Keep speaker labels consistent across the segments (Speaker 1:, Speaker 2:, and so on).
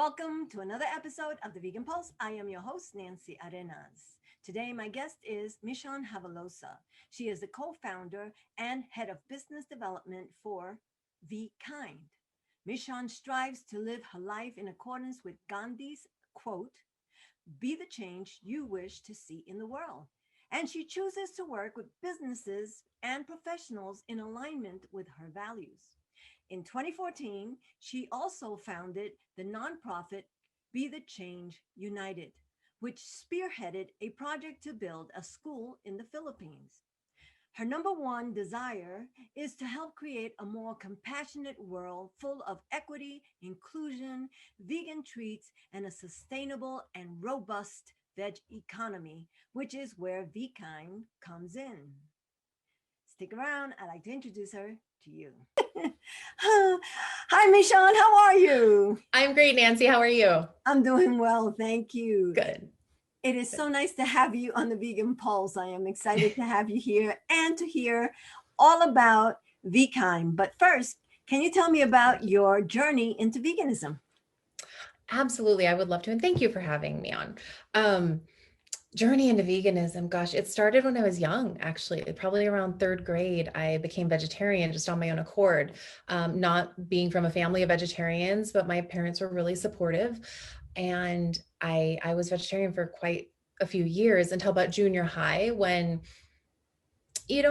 Speaker 1: Welcome to another episode of the Vegan Pulse. I am your host, Nancy Arenas. Today, my guest is Michon Javelosa. She is the co-founder and head of business development for vKind. Michon strives to live her life in accordance with Gandhi's quote, "Be the change you wish to see in the world." And she chooses to work with businesses and professionals in alignment with her values. In 2014, she also founded the nonprofit Be the Change United, which spearheaded a project to build a school in the Philippines. Her number one desire is to help create a more compassionate world full of equity, inclusion, vegan treats, and a sustainable and robust veg economy, which is where vKind comes in. Stick around. I'd like to introduce her to you. Hi, Michon. How are you?
Speaker 2: I'm great, Nancy. How are you?
Speaker 1: I'm doing well. Thank you.
Speaker 2: Good.
Speaker 1: It is so nice to have you on the Vegan Pulse. I am excited to have you here and to hear all about vKind. But first, can you tell me about your journey into veganism?
Speaker 2: Absolutely. I would love to. And thank you for having me on. Journey into veganism. Gosh, it started when I was young, actually, probably around third grade. I became vegetarian just on my own accord, not being from a family of vegetarians, but my parents were really supportive. And I was vegetarian for quite a few years until about junior high when it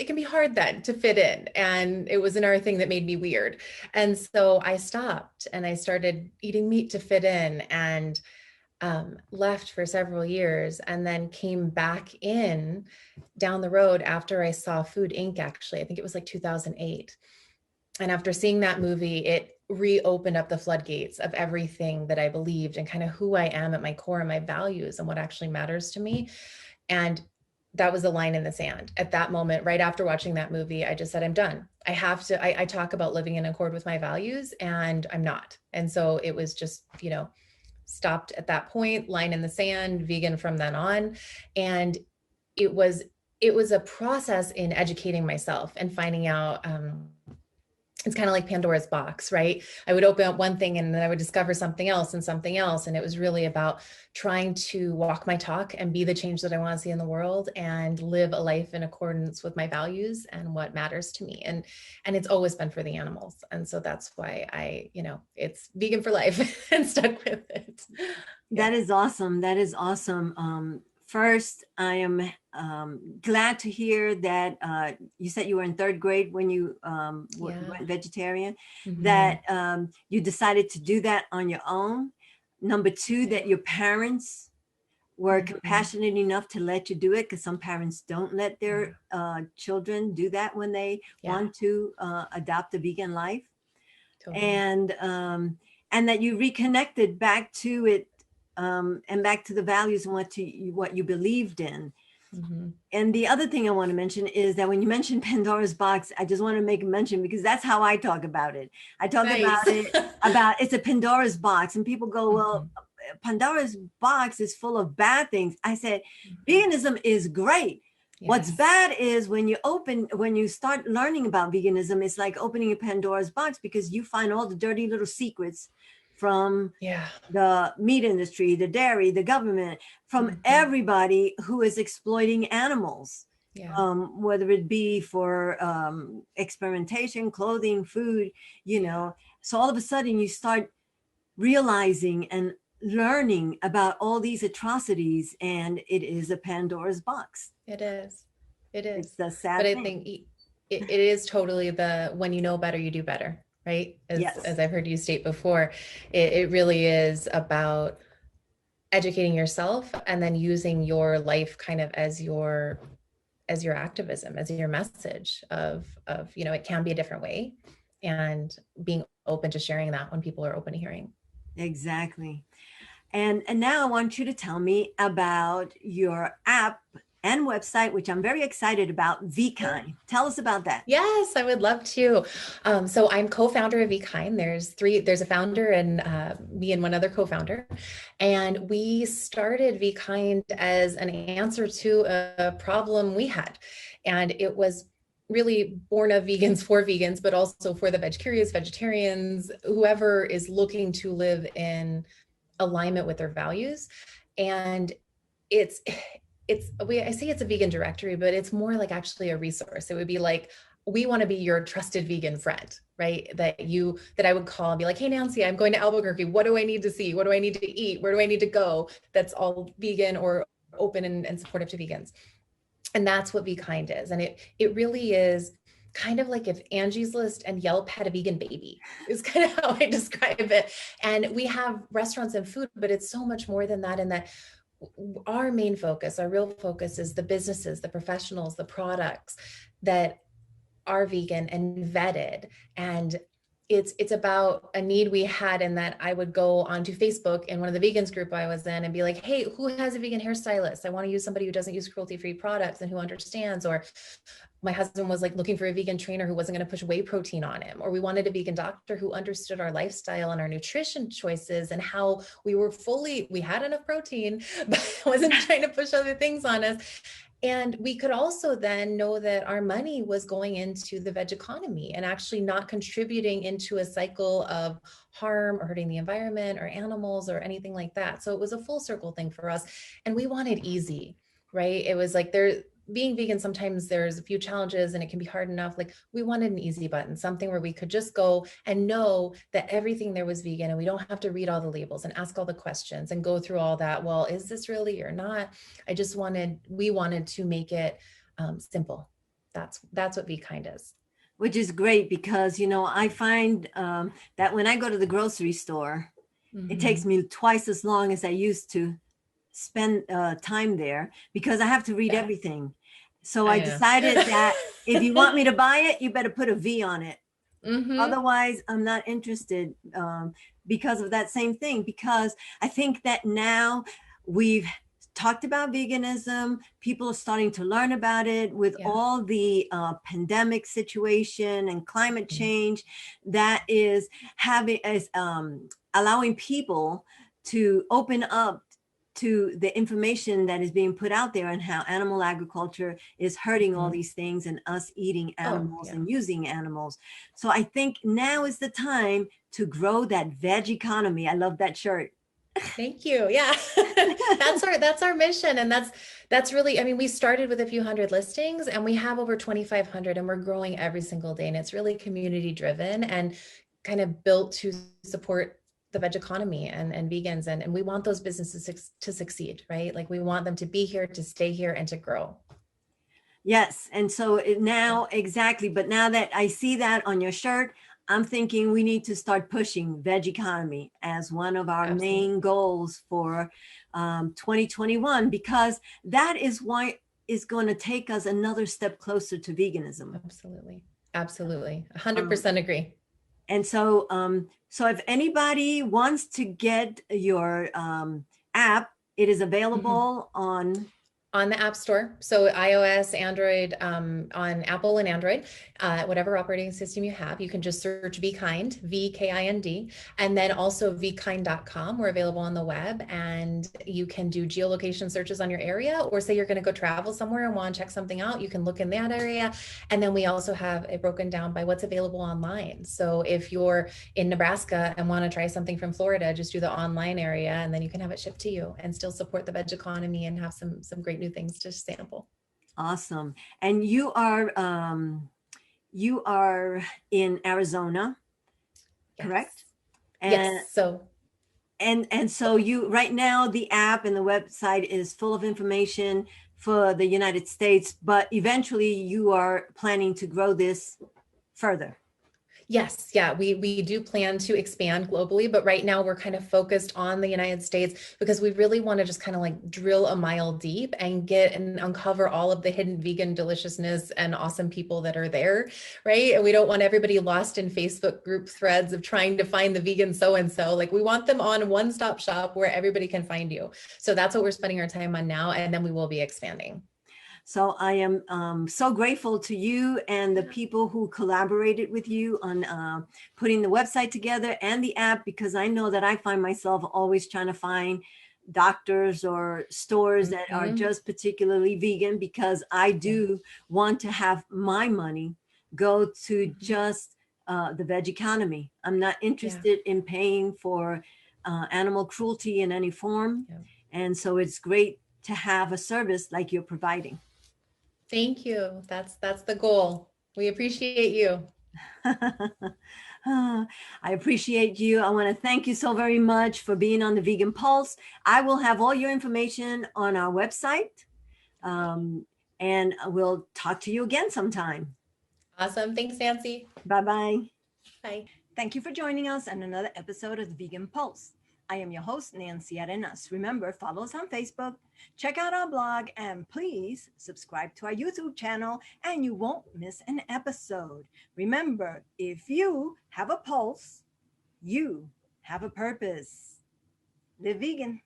Speaker 2: can be hard then to fit in. And it was another thing that made me weird. And so I stopped and I started eating meat to fit in and left for several years and then came back in down the road after I saw Food Inc. Actually, I think it was like 2008. And after seeing that movie, it reopened up the floodgates of everything that I believed and kind of who I am at my core and my values and what actually matters to me. And that was a line in the sand. At that moment, right after watching that movie, I just said, I'm done. I have to, I talk about living in accord with my values and I'm not. And so it was just, stopped at that point, line in the sand, vegan from then on. And it was a process in educating myself and finding out, it's kind of like Pandora's box, right? I would open up one thing and then I would discover something else and something else. And it was really about trying to walk my talk and be the change that I want to see in the world and live a life in accordance with my values and what matters to me. And it's always been for the animals. And so that's why it's vegan for life and stuck with it.
Speaker 1: That is awesome. That is awesome. First, I am glad to hear that you said you were in third grade when you went vegetarian, that you decided to do that on your own. Number two, that your parents were compassionate enough to let you do it, because some parents don't let their children do that when they want to adopt a vegan life. Totally. And that you reconnected back to it, and back to the values and what you believed in. And the other thing I want to mention is that when you mentioned Pandora's box, I just want to make a mention because that's how I talk about it. I talk about it about it's a Pandora's box, and people go, well, Pandora's box is full of bad things. I said, veganism is great. Yes. What's bad is when you start learning about veganism, it's like opening a Pandora's box because you find all the dirty little secrets from the meat industry, the dairy, the government, from everybody who is exploiting animals, whether it be for experimentation, clothing, food, So all of a sudden you start realizing and learning about all these atrocities, and it is a Pandora's box.
Speaker 2: It is.
Speaker 1: It's the sad
Speaker 2: thing.
Speaker 1: But
Speaker 2: I think it is totally when you know better, you do better. Right? As I've heard you state before, it really is about educating yourself and then using your life kind of as your activism, as your message of it can be a different way, and being open to sharing that when people are open to hearing.
Speaker 1: Exactly. And now I want you to tell me about your app and website, which I'm very excited about, vKind. Tell us about that.
Speaker 2: Yes, I would love to. So I'm co-founder of vKind. There's a founder and me and one other co-founder. And we started vKind as an answer to a problem we had. And it was really born of vegans for vegans, but also for the veg-curious, vegetarians, whoever is looking to live in alignment with their values. And it's I say it's a vegan directory, but it's more like actually a resource. It would be like, we want to be your trusted vegan friend, right? That I would call and be like, hey, Nancy, I'm going to Albuquerque. What do I need to see? What do I need to eat? Where do I need to go? That's all vegan or open and supportive to vegans. And that's what vKind is. And it really is kind of like if Angie's List and Yelp had a vegan baby, is kind of how I describe it. And we have restaurants and food, but it's so much more than that. In that our main focus, our real focus is the businesses, the professionals, the products that are vegan and vetted. And it's about a need we had, in that I would go onto Facebook in one of the vegans group I was in and be like, hey, who has a vegan hairstylist? I want to use somebody who doesn't use cruelty-free products and who understands. Or my husband was like looking for a vegan trainer who wasn't going to push whey protein on him. Or we wanted a vegan doctor who understood our lifestyle and our nutrition choices and how we had enough protein, but wasn't trying to push other things on us. And we could also then know that our money was going into the veg economy and actually not contributing into a cycle of harm or hurting the environment or animals or anything like that. So it was a full circle thing for us. And we wanted easy, right? It was like being vegan, sometimes there's a few challenges and it can be hard enough. Like we wanted an easy button, something where we could just go and know that everything there was vegan, and we don't have to read all the labels and ask all the questions and go through all that. Well, is this really or not? We wanted to make it simple. That's what vKind is.
Speaker 1: Which is great because, I find that when I go to the grocery store, it takes me twice as long as I used to spend time there because I have to read everything. So I decided that if you want me to buy it, you better put a V on it. Otherwise, I'm not interested because of that same thing. Because I think that now we've talked about veganism. People are starting to learn about it with all the pandemic situation and climate change that is allowing people to open up to the information that is being put out there and how animal agriculture is hurting all these things and us eating animals and using animals. So I think now is the time to grow that veg economy. I love that shirt.
Speaker 2: Thank you. Yeah. that's our mission. And that's really, I mean, we started with a few hundred listings and we have over 2,500 and we're growing every single day. And it's really community driven and kind of built to support the veg economy and vegans. And we want those businesses to succeed, right? Like we want them to be here, to stay here, and to grow.
Speaker 1: Yes. And so now, exactly. But now that I see that on your shirt, I'm thinking we need to start pushing veg economy as one of our main goals for 2021, because that is why it's going to take us another step closer to veganism.
Speaker 2: Absolutely. Absolutely. 100% agree.
Speaker 1: And so, so if anybody wants to get your app, it is available on
Speaker 2: the App Store. So iOS, Android, on Apple and Android, whatever operating system you have, you can just search vKind, vKind, and then also vKind.com. We're available on the web, and you can do geolocation searches on your area, or say you're going to go travel somewhere and want to check something out, you can look in that area. And then we also have it broken down by what's available online. So if you're in Nebraska and want to try something from Florida, just do the online area, and then you can have it shipped to you and still support the veg economy and have some great new things to sample.
Speaker 1: Awesome. And you are in Arizona, correct?
Speaker 2: And yes. So
Speaker 1: and so you right now the app and the website is full of information for the United States, but eventually you are planning to grow this further.
Speaker 2: Yes. Yeah. We do plan to expand globally, but right now we're kind of focused on the United States because we really want to just kind of like drill a mile deep and get and uncover all of the hidden vegan deliciousness and awesome people that are there. Right. And we don't want everybody lost in Facebook group threads of trying to find the vegan so-and-so. Like we want them on a one-stop shop where everybody can find you. So that's what we're spending our time on now. And then we will be expanding.
Speaker 1: So I am so grateful to you and the people who collaborated with you on putting the website together and the app, because I know that I find myself always trying to find doctors or stores that are just particularly vegan, because I do want to have my money go to just the veg economy. I'm not interested in paying for animal cruelty in any form. And so it's great to have a service like you're providing.
Speaker 2: Thank you. That's the goal. We appreciate you.
Speaker 1: I appreciate you. I want to thank you so very much for being on the Vegan Pulse. I will have all your information on our website. And we'll talk to you again sometime.
Speaker 2: Awesome. Thanks, Nancy.
Speaker 1: Bye-bye.
Speaker 2: Bye.
Speaker 1: Thank you for joining us on another episode of the Vegan Pulse. I am your host, Nancy Arenas. Remember, follow us on Facebook, check out our blog, and please subscribe to our YouTube channel, and you won't miss an episode. Remember, if you have a pulse, you have a purpose. Live vegan.